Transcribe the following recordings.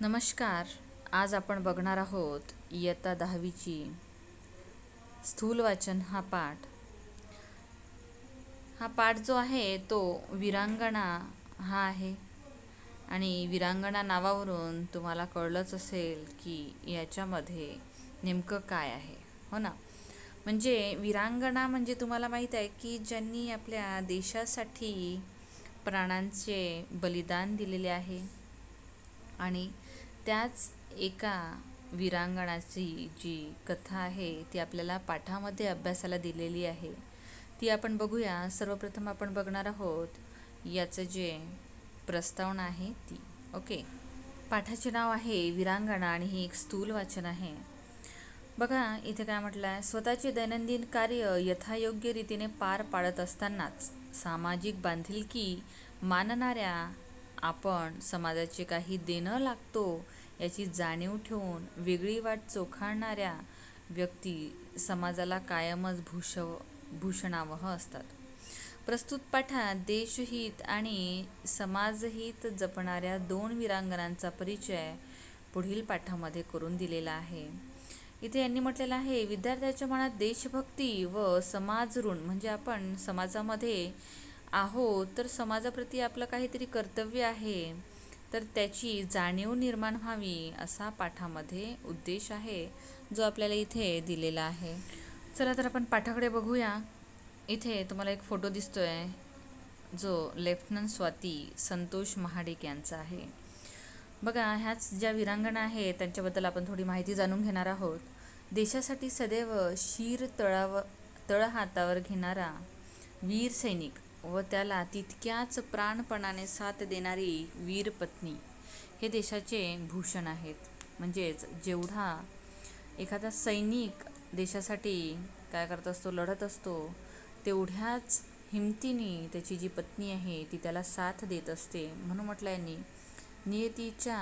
नमस्कार. आज आपण बघणार आहोत इयत्ता 10वीची स्थूल वाचन हा पाठ जो आहे तो वीरांगणा हा आहे. आणि वीरांगणा नावावरून तुम्हाला कळलंच असेल की याच्यामध्ये नेमकं काय आहे, हो ना. म्हणजे वीरांगणा म्हणजे तुम्हाला माहीत आहे की ज्यांनी आपल्या देशासाठी प्राणांचे बलिदान दिलेले आहे. आणि त्याच एका वीरांगणाची जी कथा आहे ती आपल्याला पाठामध्ये अभ्यासाला दिलेली आहे. ती आपण बघूया. सर्वप्रथम आपण बघणार आहोत याचं जे प्रस्तावना आहे ती. ओके. पाठाचे नाव आहे वीरांगणा आणि ही एक स्थूल वाचन आहे. बघा इथे काय म्हटलं आहे. स्वतःचे दैनंदिन कार्य यथायोग्य रीतीने पार पाडत असतानाच सामाजिक बांधिलकी मानणाऱ्या आपण समाजाचे काही देणं लागतो याची जाणीव ठेवून वेगळी वाट चोखाळणाऱ्या व्यक्ती समाजाला कायमच भूषणावह असतात. प्रस्तुत पाठात देशहित आणि समाजहित जपणाऱ्या 2 वीरांगनांचा परिचय पुढील पाठामध्ये करून दिलेला आहे. इथे यांनी म्हटलेलं आहे, विद्यार्थ्याच्या मनात देशभक्ती व समाज ऋण म्हणजे आपण समाजामध्ये आहोत तर समाजाप्रती आपलं काहीतरी कर्तव्य आहे तर त्याची जाणीव निर्माण व्हावी असा पाठामध्ये उद्देश आहे जो आपल्याला इथे दिलेला आहे. चला तर आपण पाठाकडे बघूया. इथे तुम्हाला एक फोटो दिसतोय जो लेफ्टनंट स्वाती संतोष महाडिक यांचा आहे. बघा ह्याच ज्या वीरांगणा आहेत त्यांच्याबद्दल आपण थोडी माहिती जाणून घेणार आहोत. देशासाठी सदैव शीर तळ हातावर घेणारा वीर सैनिक व त्याला तितक्याच प्राणपणाने साथ देणारी वीर पत्नी हे देशाचे भूषण आहेत. म्हणजेच जेवढा एखादा सैनिक देशासाठी काय करत असतो, लढत असतो, तेवढ्याच हिमतीने त्याची जी पत्नी आहे ती त्याला साथ देत असते. म्हणून म्हटलं यांनी, नियतीच्या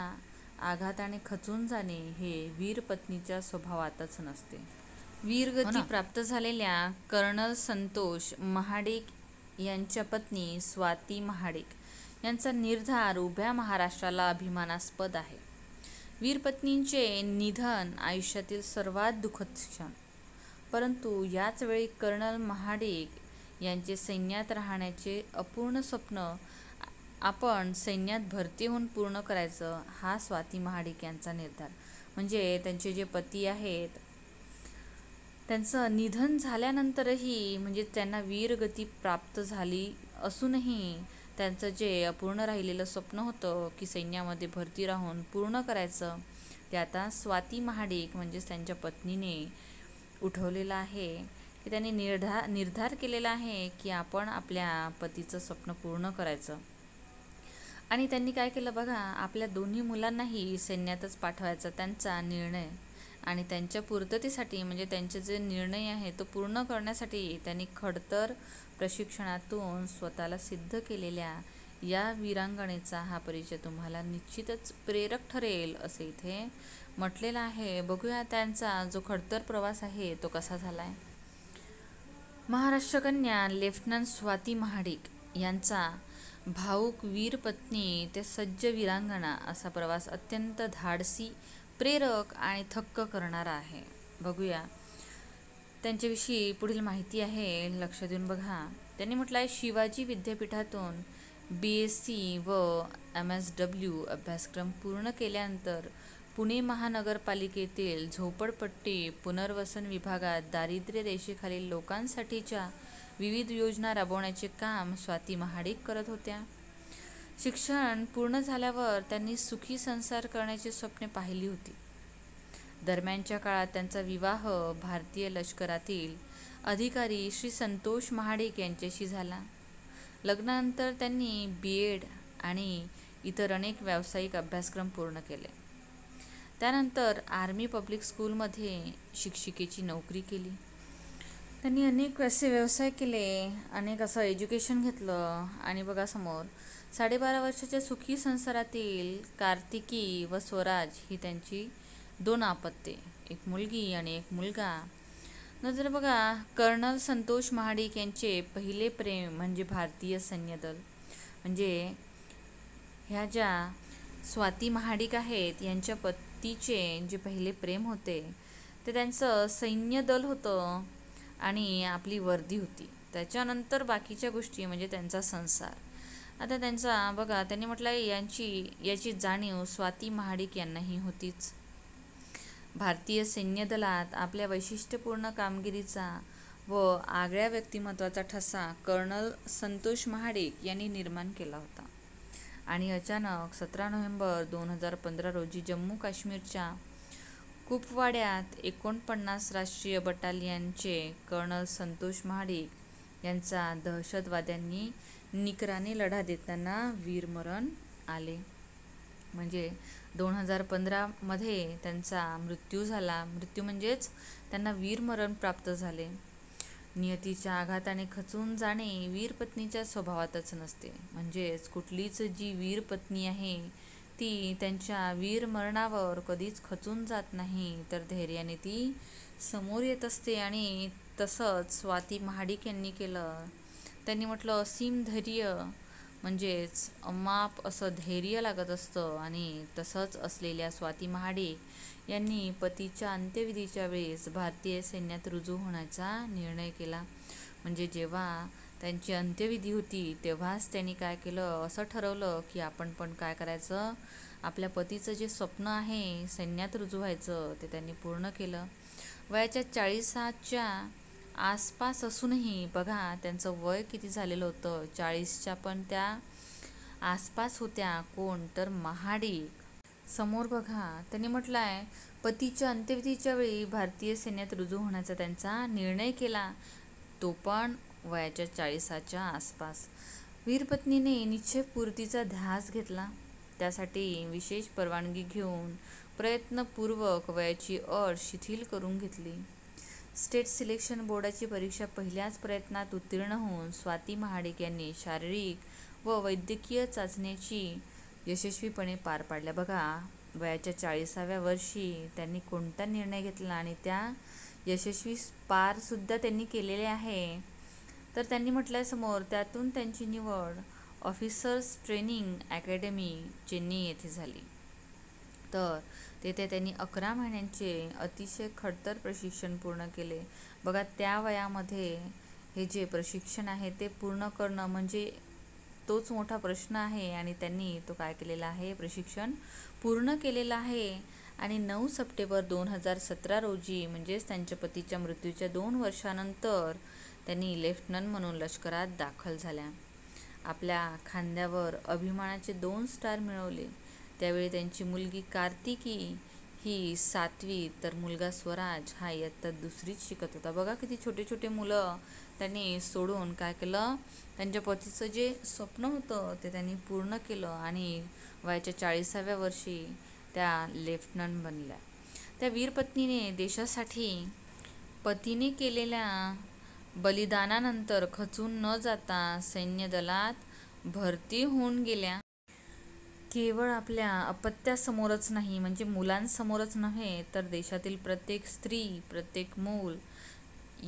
आघाताने खचून जाणे हे वीर पत्नीच्या स्वभावातच नसते. वीरगती प्राप्त झालेल्या कर्नल संतोष महाडिक यांच्या पत्नी स्वाती महाडिक यांचा निर्धार उभ्या महाराष्ट्राला अभिमानास्पद आहे. वीरपत्नींचे निधन आयुष्यातील सर्वात दुःखद क्षण. परंतु याच वेळी कर्नल महाडिक यांचे सैन्यात राहण्याचे अपूर्ण स्वप्न आपण सैन्यात भरती होऊन पूर्ण करायचं हा स्वाती महाडिक यांचा निर्धार. म्हणजे त्यांचे जे पती आहेत त्यांचं निधन झाल्यानंतरही म्हणजे त्यांना वीरगती प्राप्त झाली असूनही त्यांचं जे अपूर्ण राहिलेलं स्वप्न होतं की सैन्यामध्ये भरती राहून पूर्ण करायचं ते आता स्वाती महाडिक म्हणजेच त्यांच्या पत्नीने उठवलेलं आहे. की त्यांनी निर्धार केलेला आहे की आपण आपल्या पतीचं स्वप्न पूर्ण करायचं. आणि त्यांनी काय केलं बघा, आपल्या दोन्ही मुलांनाही सैन्यातच पाठवायचा त्यांचा निर्णय आणि त्यांच्या पूर्ततेसाठी म्हणजे त्यांचे जे निर्णय आहे तो पूर्ण करण्यासाठी त्यांनी खडतर प्रशिक्षणातून स्वतःला सिद्ध केलेल्या या वीरांगणेचा हा परिचय तुम्हाला निश्चितच प्रेरक ठरेल असे इथे म्हटलेलं आहे. बघूया त्यांचा जो खडतर प्रवास आहे तो कसा झाला आहे. महाराष्ट्र कन्या लेफ्टनंट स्वाती महाडिक यांचा भाऊक वीर पत्नी ते सज्ज वीरांगणा असा प्रवास अत्यंत धाडसी, प्रेरक आणि थक्क करणारा आहे. बघूया त्यांच्याविषयी पुढील माहिती आहे, लक्ष देऊन बघा. त्यांनी म्हटलं आहे, शिवाजी विद्यापीठातून BSc व MSW अभ्यासक्रम पूर्ण केल्यानंतर पुणे महानगरपालिकेतील झोपडपट्टी पुनर्वसन विभागात दारिद्र्य रेषेखालील लोकांसाठीच्या विविध योजना राबवण्याचे काम स्वाती महाडिक करत होत्या. शिक्षण पूर्ण झाल्यावर त्यांनी सुखी संसार करण्याची स्वप्ने पाहिली होती. दरम्यानच्या काळात त्यांचा विवाह भारतीय लष्करातील अधिकारी श्री संतोष महाडिक यांच्याशी झाला. लग्नानंतर त्यांनी B.Ed आणि इतर अनेक व्यावसायिक अभ्यासक्रम पूर्ण केले. त्यानंतर आर्मी पब्लिक स्कूलमध्ये शिक्षिकेची नोकरी केली. त्यांनी अनेक असे व्यवसाय केले, अनेक असं एज्युकेशन घेतलं. आणि बघा समोर 12.5 वर्षाच्या सुखी संसारातील कार्तिकी व स्वराज ही त्यांची 2 अपत्ये, एक मुलगी आणि एक मुलगा. नंतर बघा कर्नल संतोष महाडिक यांचे पहिले प्रेम म्हणजे भारतीय सैन्य दल. म्हणजे ह्या ज्या स्वाती महाडिक आहेत, यांच्या पतीचे जे पहिले प्रेम होते ते त्यांचं सैन्य दल होतं आणि आपली वर्दी होती. त्याच्यानंतर बाकीच्या गोष्टी म्हणजे त्यांचा संसार. आता त्यांचा बघा, त्यांनी म्हटलं याची जाणीव स्वाती महाडिक यांनाही होतीच. भारतीय सैन्य दलात आपल्या वैशिष्ट्यपूर्ण कामगिरीचा व आगळ्या व्यक्तिमत्वाचा ठसा कर्नल संतोष महाडिक यांनी निर्माण केला होता. आणि अचानक 17 नोव्हेंबर 2015 रोजी जम्मू काश्मीरच्या कुपवाड्यात 49 राष्ट्रीय बटालियनचे कर्नल संतोष महाडिक यांचा दहशतवाद्यांनी निकराने लढा देताना वीरमरण आले. म्हणजे 2015मध्ये त्यांचा मृत्यू झाला. मृत्यू म्हणजेच त्यांना वीरमरण प्राप्त झाले. नियतीच्या आघाताने खचून जाणे वीरपत्नीच्या स्वभावातच नसते. म्हणजेच कुठलीच जी वीरपत्नी आहे ती त्यांच्या वीरमरणावर कधीच खचून जात नाही, तर धैर्याने ती समोर येत असते. आणि तसंच स्वाती महाडिक यांनी केलं. त्यांनी म्हटलं असीम धैर्य म्हणजेच अमाप असं धैर्य लागत असतं. आणि तसंच असलेल्या स्वाती महाडिक यांनी पतीच्या अंत्यविधीच्या वेळेस भारतीय सैन्यात रुजू होण्याचा निर्णय केला. म्हणजे जेव्हा त्यांची अंत्यविधी होती तेव्हाच त्यांनी काय केलं, असं ठरवलं की आपण पण काय करायचं, आपल्या पतीचं जे स्वप्न आहे सैन्यात रुजू व्हायचं ते त्यांनी पूर्ण केलं. वयाच्या 40च्या आसपास असूनही बघा त्यांचं वय किती झालेलं होतं, 40च्या पण त्या आसपास होत्या. कोण तर महाडिक. समोर बघा त्यांनी म्हटलं आहे पतीच्या अंत्यविधीच्या वेळी भारतीय सैन्यात रुजू होण्याचा त्यांचा निर्णय केला, तो पण वयाच्या 40च्या आसपास. वीरपत्नीने निश्चयपूर्तीचा ध्यास घेतला. त्यासाठी विशेष परवानगी घेऊन प्रयत्नपूर्वक वयाची अट शिथिल करून घेतली. स्टेट सिलेक्शन बोर्डाची परीक्षा पहिल्याच प्रयत्नात उत्तीर्ण होऊन स्वाती महाडिक यांनी शारीरिक व वैद्यकीय चाचण्याची यशस्वीपणे पार पाडल्या. बघा वयाच्या 40व्या वर्षी त्यांनी कोणता निर्णय घेतला आणि त्या यशस्वी पारसुद्धा त्यांनी केलेले आहे. तर त्यांनी म्हटलं समोर, त्यातून त्यांची निवड ऑफिसर्स ट्रेनिंग अकॅडमी चेन्नई येथे झाली. तर तेथे त्यांनी 11 महिन्यांचे अतिशय खडतर प्रशिक्षण पूर्ण केले. बघा त्या वयामध्ये हे जे प्रशिक्षण आहे ते पूर्ण करणं म्हणजे तोच मोठा प्रश्न आहे. आणि त्यांनी तो काय केलेला आहे, प्रशिक्षण पूर्ण केलेलं आहे. आणि 9 सप्टेंबर 2017 रोजी म्हणजेच त्यांच्या पतीच्या मृत्यूच्या 2 वर्षानंतर त्यांनी लेफ्टनंट म्हणून लष्करात दाखल झाल्या. आपल्या खांद्यावर अभिमानाचे 2 स्टार मिळवले. त्यावेळी त्यांची मुलगी कार्तिकी ही 7वी तर मुलगा स्वराज हा इयत्ता 2रीत शिकत होता. बघा किती छोटे छोटे मुलं त्यांनी सोडून काय केलं, त्यांच्या पतीचं जे स्वप्न होतं ते त्यांनी पूर्ण केलं आणि वयाच्या 40व्या वर्षी त्या लेफ्टनंट बनल्या. त्या वीरपत्नीने देशासाठी पतीने केलेल्या बलिदानानंतर खचून न जाता सैन्य दलात भरती होऊन गेल्या. केवळ आपल्या अपत्यासमोरच नाही म्हणजे मुलांसमोरच नव्हे, तर देशातील प्रत्येक स्त्री, प्रत्येक मूल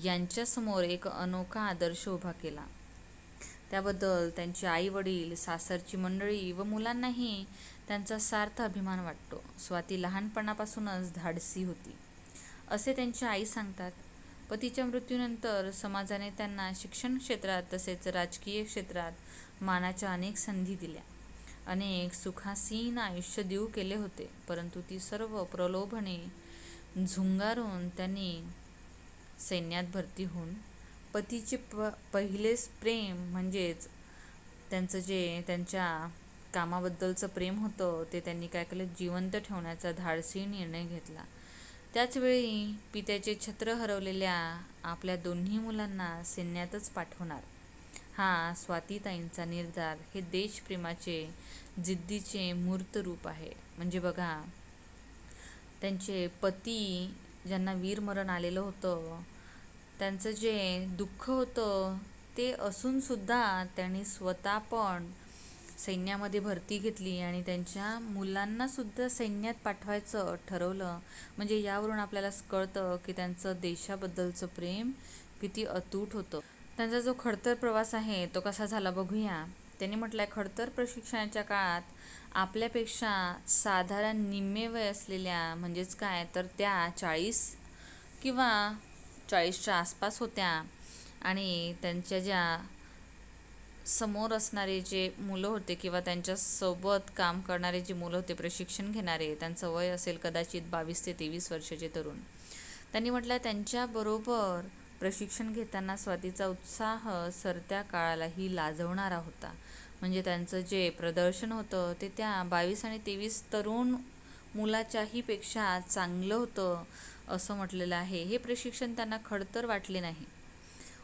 यांच्यासमोर एक अनोखा आदर्श उभा केला. त्याबद्दल त्यांचे आई वडील, सासरची मंडळी व मुलांनाही त्यांचा सार्थ अभिमान वाटतो. स्वाती लहानपणापासूनच धाडसी होती असे त्यांची आई सांगतात. पतीच्या मृत्यूनंतर समाजाने त्यांना शिक्षण क्षेत्रात तसेच राजकीय क्षेत्रात मानाच्या अनेक संधी दिल्या. अनेक सुखासीन आयुष्य देऊ केले होते, परंतु ती सर्व प्रलोभने झुंगारून त्यांनी सैन्यात भरती होऊन पतीचे पहिलेच प्रेम म्हणजेच त्यांचं जे त्यांच्या कामाबद्दलचं प्रेम होतं ते त्यांनी काय केलं, जिवंत ठेवण्याचा धाडसी निर्णय घेतला. त्याचवेळी पित्याचे छत्र हरवलेल्या आपल्या दोन्ही मुलांना सैन्यातच पाठवणार हा स्वातीताईंचा निर्धार हे देशप्रेमाचे जिद्दीचे मूर्त रूप आहे. म्हणजे बघा त्यांचे पती ज्यांना वीरमरण आलेलं होतं त्यांचं जे दुःख होतं ते असूनसुद्धा त्यांनी स्वतः पण सैन्यामध्ये भरती घेतली आणि त्यांच्या मुलांनासुद्धा सैन्यात पाठवायचं ठरवलं. म्हणजे यावरून आपल्याला कळतं की त्यांचं देशाबद्दलचं प्रेम किती अतूट होतं. त्यांचा जो खडतर प्रवास आहे तो कसा झाला बघूया. त्यांनी म्हटलं आहे, खडतर प्रशिक्षणाच्या काळात आपल्यापेक्षा साधारण निम्मे वय असलेल्या, म्हणजेच काय तर त्या 40 किंवा 40च्या आसपास होत्या. आणि त्यांच्या ज्या समोर असणारे जे मुलं होते किंवा त्यांच्यासोबत काम करणारे जे मुलं होते, प्रशिक्षण घेणारे, त्यांचं वय असेल कदाचित 22 ते 23 वर्षाचे तरुण. त्यांनी म्हटलं त्यांच्याबरोबर प्रशिक्षण घेताना स्वातीचा उत्साह सरत्या काळालाही लाजवणारा होता. म्हणजे त्यांचं जे प्रदर्शन होतं ते त्या 22 आणि 23 तरुण मुलाच्याही पेक्षा चांगलं होतं असं म्हटलेलं आहे. हे प्रशिक्षण त्यांना खडतर वाटले नाही,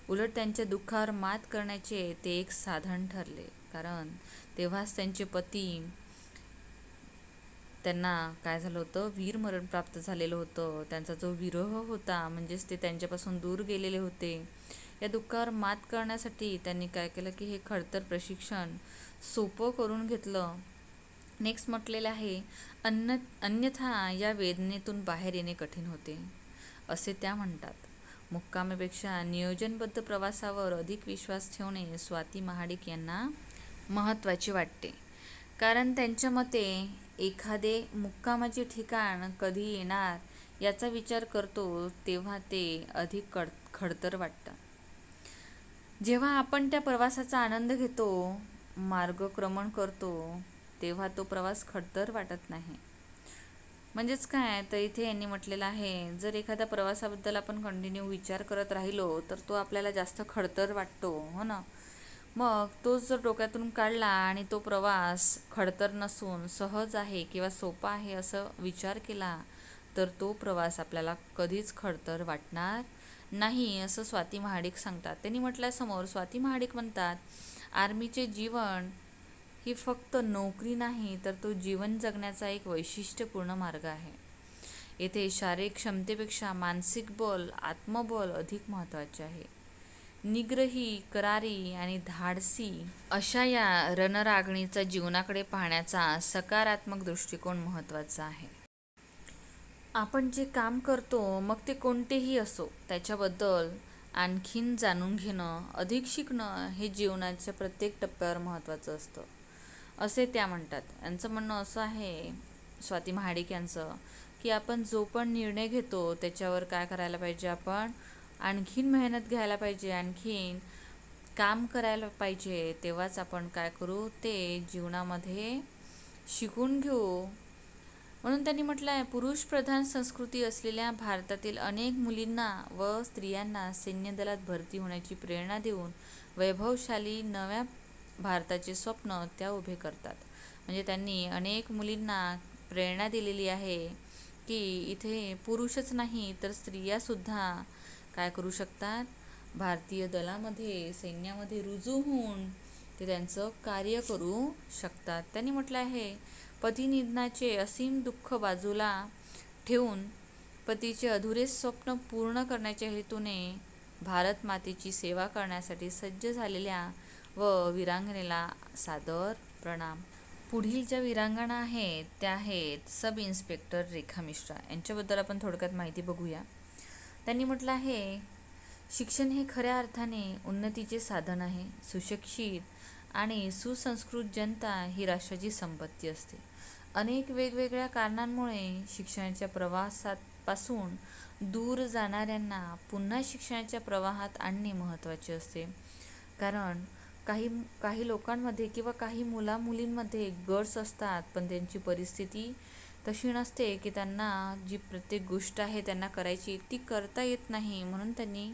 उलट त्यांच्या दुःखावर मात करण्याचे ते एक साधन ठरले. कारण तेव्हाच त्यांचे पती त्यांना काय झालं होतं, वीरमरण प्राप्त झालेलं होतं. त्यांचा जो विरह होता, म्हणजेच ते त्यांच्यापासून दूर गेलेले होते. या दुःखावर मात करण्यासाठी त्यांनी काय केलं की हे खडतर प्रशिक्षण सोपं करून घेतलं. नेक्स्ट म्हटलेलं आहे, अन्यथा या वेदनेतून बाहेर येणे कठीण होते असे त्या म्हणतात. मुक्कामापेक्षा नियोजनबद्ध प्रवासावर अधिक विश्वास ठेवणे स्वाती महाडिक यांना महत्त्वाचे वाटते. कारण त्यांच्या मते एखादे मुक्कामाचे ठिकाण कधी येणार याचा विचार करतो तेव्हा ते अधिक खडतर वाटतं. जेव्हा आपण त्या प्रवासाचा आनंद घेतो, मार्गक्रमण करतो, तेव्हा तो प्रवास खडतर वाटत नाही. म्हणजेच काय तर इथे यांनी म्हटलेलं आहे, जर एखाद्या प्रवासाबद्दल आपण कंटिन्यू विचार करत राहिलो तर तो आपल्याला जास्त खडतर वाटतो, हो ना. मग तोच जर डोक्यातून काढला आणि तो प्रवास खडतर नसून सहज आहे किंवा सोपा आहे असं विचार केला तर तो प्रवास आपल्याला कधीच खडतर वाटणार नाही असं स्वाती महाडिक सांगतात. त्यांनी म्हटल्यासमोर स्वाती महाडिक म्हणतात, आर्मीचे जीवन ही फक्त नोकरी नाही तर तो जीवन जगण्याचा एक वैशिष्ट्यपूर्ण मार्ग आहे. येथे शारीरिक क्षमतेपेक्षा मानसिक बल, आत्मबल अधिक महत्त्वाचे आहे. निग्रही, करारी आणि धाडसी अशा या रणरागिणीचा जीवनाकडे पाहण्याचा सकारात्मक दृष्टिकोन महत्त्वाचा आहे. आपण जे काम करतो मग ते कोणतेही असो, त्याच्याबद्दल आणखीन जाणून घेणं, अधिक शिकणं हे जीवनाच्या प्रत्येक टप्प्यावर महत्त्वाचं असतं असे त्या म्हणतात. यांचं म्हणणं असं आहे स्वाती महाडिक यांचं की आपण जो पण निर्णय घेतो त्याच्यावर काय करायला पाहिजे, आपण आणखीन मेहनत घ्यायला पाहिजे, आणखीन काम करायला पाहिजे. तेव्हाच आपण काय करू ते जीवनामध्ये शिकून घेऊ. म्हणून त्यांनी म्हटलं आहे, पुरुषप्रधान संस्कृती असलेल्या भारतातील अनेक मुलींना व स्त्रियांना सैन्यदलात भरती होण्याची प्रेरणा देऊन वैभवशाली नव्या भारताचे स्वप्न त्या उभे करतात. म्हणजे त्यांनी अनेक मुलींना प्रेरणा दिलेली आहे की इथे पुरुषच नाही तर स्त्रियासुद्धा काय करू शकतात, भारतीय दलामध्ये, सैन्यामध्ये रुजू होऊन ते त्यांचं कार्य करू शकतात. त्यांनी म्हटलं आहे, पतिनिधनाचे असीम दुःख बाजूला ठेवून पतीचे अधुरे स्वप्न पूर्ण करण्याच्या हेतूने भारत मातेची सेवा करण्यासाठी सज्ज झालेल्या व वीरांगनेला सादर प्रणाम. पुढील ज्या वीरांगना आहेत त्या आहेत सब इन्स्पेक्टर रेखा मिश्रा. यांच्याबद्दल आपण थोडक्यात माहिती बघूया. त्यांनी म्हटलं आहे, शिक्षण हे खऱ्या अर्थाने उन्नतीचे साधन आहे. सुशिक्षित आणि सुसंस्कृत जनता ही राष्ट्राची संपत्ती असते. अनेक वेगवेगळ्या कारणांमुळे शिक्षणाच्या प्रवासापासून दूर जाणाऱ्यांना पुन्हा शिक्षणाच्या प्रवाहात आणणे महत्त्वाचे असते. कारण काही लोकांमध्ये किंवा काही मुलामुलींमध्ये गट्स असतात, पण त्यांची परिस्थिती तशी नसते की त्यांना जी प्रत्येक गोष्ट आहे त्यांना करायची ती करता येत नाही. म्हणून त्यांनी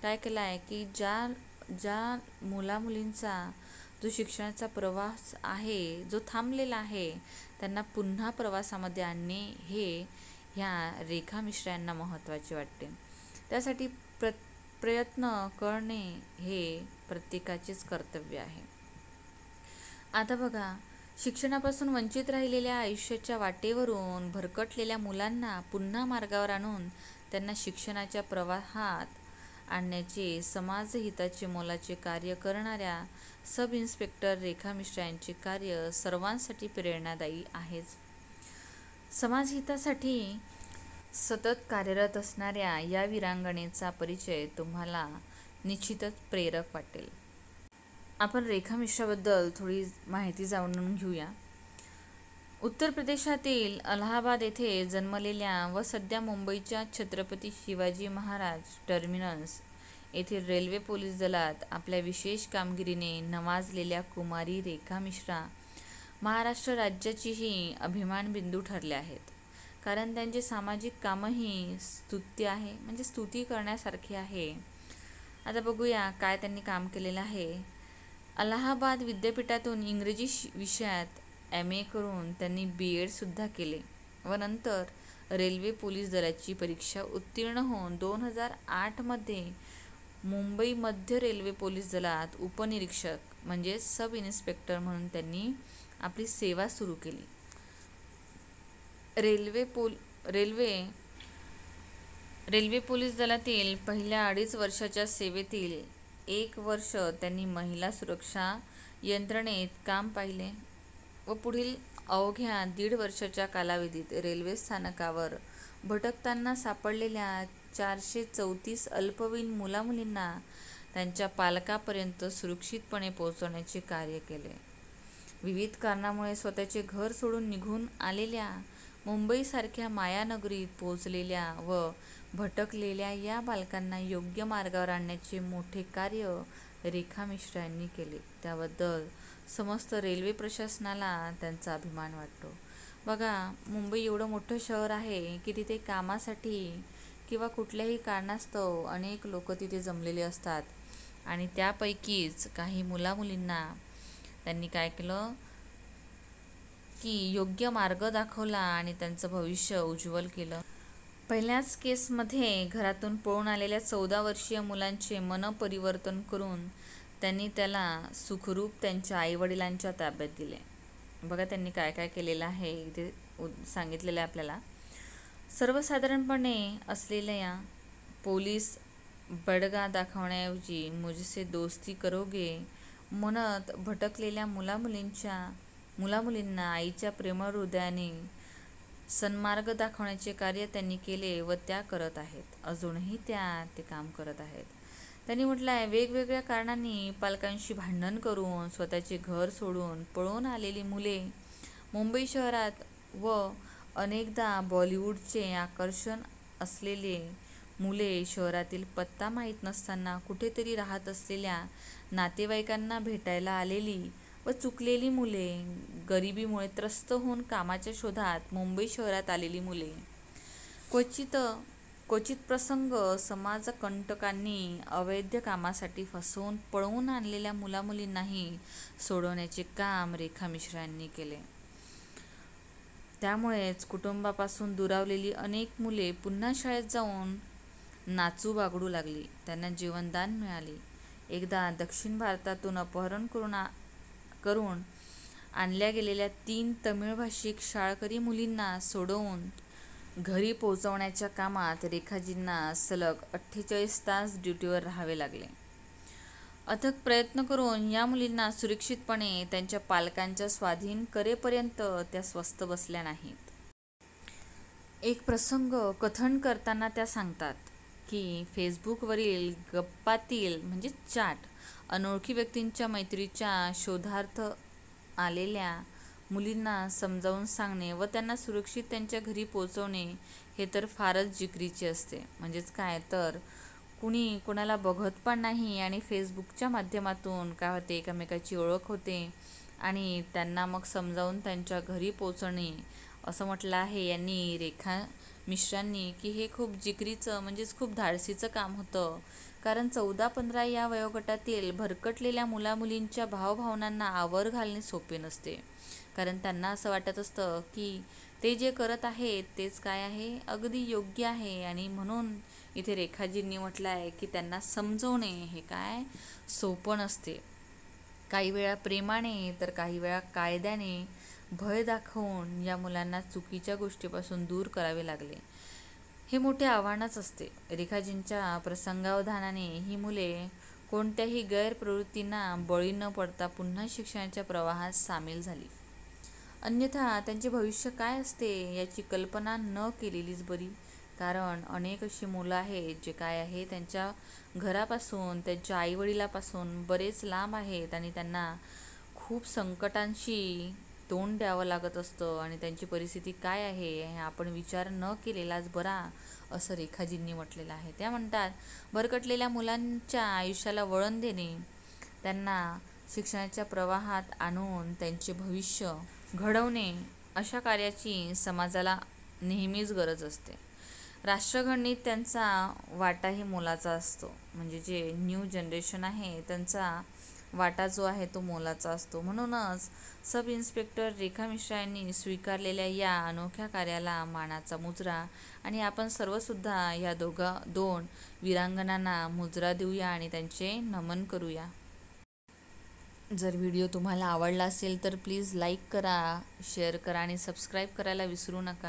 काय केलं आहे की ज्या मुलामुलींचा जो शिक्षणाचा प्रवास आहे जो थांबलेला आहे त्यांना पुन्हा प्रवासामध्ये आणणे हे ह्या रेखा मिश्रा यांना महत्त्वाचे वाटते. त्यासाठी प्रयत्न करणे हे प्रत्येकाचेच कर्तव्य आहे. आता बघा, शिक्षणापासून वंचित राहिलेल्या आयुष्याच्या वाटेवरून भरकटलेल्या मुलांना पुन्हा मार्गावर आणून त्यांना शिक्षणाच्या प्रवाहात आणण्याचे समाजहिताचे मोलाचे कार्य करणाऱ्या सब इन्स्पेक्टर रेखा मिश्रा यांचे कार्य सर्वांसाठी प्रेरणादायी आहेच. समाजहितासाठी सतत कार्यरत असणाऱ्या या वीरांगणेचा परिचय तुम्हाला निश्चितच प्रेरक वाटेल. आपण रेखा मिश्राबद्दल थोडी माहिती जाणून घेऊया. उत्तर प्रदेशातील अलाहाबाद येथे जन्मलेल्या व सध्या मुंबईच्या छत्रपती शिवाजी महाराज टर्मिनस येथील रेल्वे पोलीस दलात आपल्या विशेष कामगिरीने नवाजलेल्या कुमारी रेखा मिश्रा महाराष्ट्र राज्याचीही अभिमान बिंदू ठरले आहेत. कारण त्यांचे सामाजिक कामही स्तुत्य आहे, म्हणजे स्तुती करण्यासारखे आहे. आता बघूया काय त्यांनी काम केलेलं आहे. अलाहाबाद विद्यापीठातून इंग्रजी विषयात MA करून त्यांनी BEdसुद्धा केले व नंतर रेल्वे पोलीस दलाची परीक्षा उत्तीर्ण होऊन 2008मध्ये मुंबई मध्य रेल्वे पोलीस दलात उपनिरीक्षक म्हणजे सब इन्स्पेक्टर म्हणून त्यांनी आपली सेवा सुरू केली. रेल्वे पोलीस दलातील पहिल्या 2.5 वर्षाच्या सेवेतील 1 वर्ष त्यांनी महिला सुरक्षा यंत्रणेत काम पाहिले व पुढील अवघ्या 1.5 वर्षाच्या कालावधीत रेल्वे स्थानकावर भटकताना सापडलेल्या 434 अल्पवयीन मुलामुलींना त्यांच्या पालकापर्यंत सुरक्षितपणे पोहोचवण्याचे कार्य केले. विविध कारणामुळे स्वतःचे घर सोडून निघून आलेल्या मुंबईसारख्या मायानगरीत पोहोचलेल्या व भटकलेल्या या बालकांना योग्य मार्गावर आणण्याचे मोठे कार्य रेखा मिश्रा यांनी केले. त्याबद्दल समस्त रेल्वे प्रशासनाला त्यांचा अभिमान वाटतो. बघा, मुंबई एवढं मोठं शहर आहे की तिथे कामासाठी किंवा कुठल्याही कारणास्तव अनेक लोक तिथे जमलेले असतात आणि त्यापैकीच काही मुलामुलींना त्यांनी काय केलं की योग्य मार्ग दाखवला आणि त्यांचं भविष्य उज्ज्वल केलं. पहिल्याच केसमध्ये घरातून पळून आलेल्या 14 वर्षीय मुलांचे मनपरिवर्तन करून त्यांनी त्याला सुखरूप त्यांच्या आईवडिलांच्या ताब्यात दिले. बघा त्यांनी काय काय केलेलं आहे इथे सांगितलेलं आहे आपल्याला. सर्वसाधारणपणे असलेल्या पोलीस बडगा दाखवण्याऐवजी मुझसे दोस्ती करोगे म्हणत भटकलेल्या मुलामुलींना आईच्या प्रेमळ हृदयाने सन्मार्ग दाखवण्याचे कार्य त्यांनी केले व त्या करत आहेत. अजूनही ते काम करत आहेत. त्यांनी म्हटलं आहे, वेगवेगळ्या कारणांनी पालकांशी भांडण करून स्वतःचे घर सोडून पळून आलेली मुले मुंबई शहरात व अनेकदा बॉलिवूडचे आकर्षण असलेले मुले शहरातील पत्ता माहीत नसताना कुठेतरी राहत असलेल्या नातेवाईकांना भेटायला आलेली व चुकलेली मुले, गरिबीमुळे त्रस्त होऊन कामाच्या शोधात मुंबई शहरात आलेली मुले, क्वचित प्रसंग समाजकंटकांनी अवैध कामासाठी फसवून पळवून आणलेल्या मुलामुलींनाही सोडवण्याचे काम रेखा मिश्रा यांनी केले. त्यामुळेच कुटुंबापासून दुरावलेली अनेक मुले पुन्हा शाळेत जाऊन नाचू बागडू लागली. त्यांना जीवनदान मिळाले. एकदा दक्षिण भारतातून अपहरण करून आणल्या गेलेल्या 3 तमिळ भाषिक शाळकरी मुलींना सोडवून घरी पोहोचवण्याच्या कामात रेखाजींना सलग 48 तास ड्युटीवर राहावे लागले. अथक प्रयत्न करून या मुलींना सुरक्षितपणे त्यांच्या पालकांच्या स्वाधीन करेपर्यंत त्या स्वस्थ बसल्या नाहीत. एक प्रसंग कथन करताना त्या सांगतात की फेसबुकवरील गप्पातील म्हणजे चॅट अनोळखी व्यक्तींच्या मैत्रीच्या शोधार्थ आलेल्या मुलींना समजावून सांगणे व त्यांना सुरक्षित त्यांच्या घरी पोहोचवणे हे तर फारच जिकरीचे असते. म्हणजेच काय तर कुणी कोणाला बघत पण नाही आणि फेसबुकच्या माध्यमातून काय होते, एकमेकाची ओळख होते आणि त्यांना मग समजावून त्यांच्या घरी पोहोचणे असं म्हटलं आहे यांनी रेखा मिश्रांनी की हे खूप जिकरीचं म्हणजेच खूप धाडसीचं काम होतं. कारण 14-15 या वयोगटातील भरकटलेल्या मुलामुलींच्या भावभावनांना आवर घालणे सोपे नसते. कारण त्यांना असं वाटत असतं की ते जे करत आहेत तेच काय आहे, अगदी योग्य आहे. आणि म्हणून इथे रेखाजींनी म्हटलं आहे की त्यांना समजवणे हे काय सोपं नसते. काही वेळा प्रेमाने तर काही वेळा कायद्याने भय दाखवून या मुलांना चुकीच्या गोष्टीपासून दूर करावे लागले. हे मोठे आव्हानच असते. रेखाजींच्या प्रसंगावधानाने ही मुले कोणत्याही गैरप्रवृत्तींना बळी न पडता पुन्हा शिक्षणाच्या प्रवाहात सामील झाली. अन्यथा त्यांचे भविष्य काय असते याची कल्पना न केलेलीच बरी. कारण अनेक अशी मुलं आहेत जे काय आहे त्यांच्या घरापासून त्यांच्या आईवडिलापासून बरेच लांब आहेत आणि त्यांना खूप संकटांशी तोंड द्यावं लागत असतं आणि त्यांची परिस्थिती काय आहे हे आपण विचार न केलेलाच बरा, असं रेखाजींनी म्हटलेलं आहे. त्या म्हणतात, भरकटलेल्या मुलांच्या आयुष्याला वळण देणे, त्यांना शिक्षणाच्या प्रवाहात आणून त्यांचे भविष्य घडवणे, अशा कार्याची समाजाला नेहमीच गरज असते. राष्ट्रघडणीत त्यांचा वाटाही मोलाचा असतो. म्हणजे जे न्यू जनरेशन आहे त्यांचा वाटा जो आहे तो मोलाचा असतो. म्हणूनच सब इन्स्पेक्टर रेखा मिश्रा यांनी स्वीकारलेल्या या अनोख्या कार्याला मानाचा मुजरा, आणि आपण सर्वसुद्धा या दोन वीरांगनांना मुजरा देऊया आणि त्यांचे नमन करूया. जर व्हिडिओ तुम्हाला आवडला असेल तर प्लीज लाईक करा, शेअर करा आणि सबस्क्राईब करायला विसरू नका.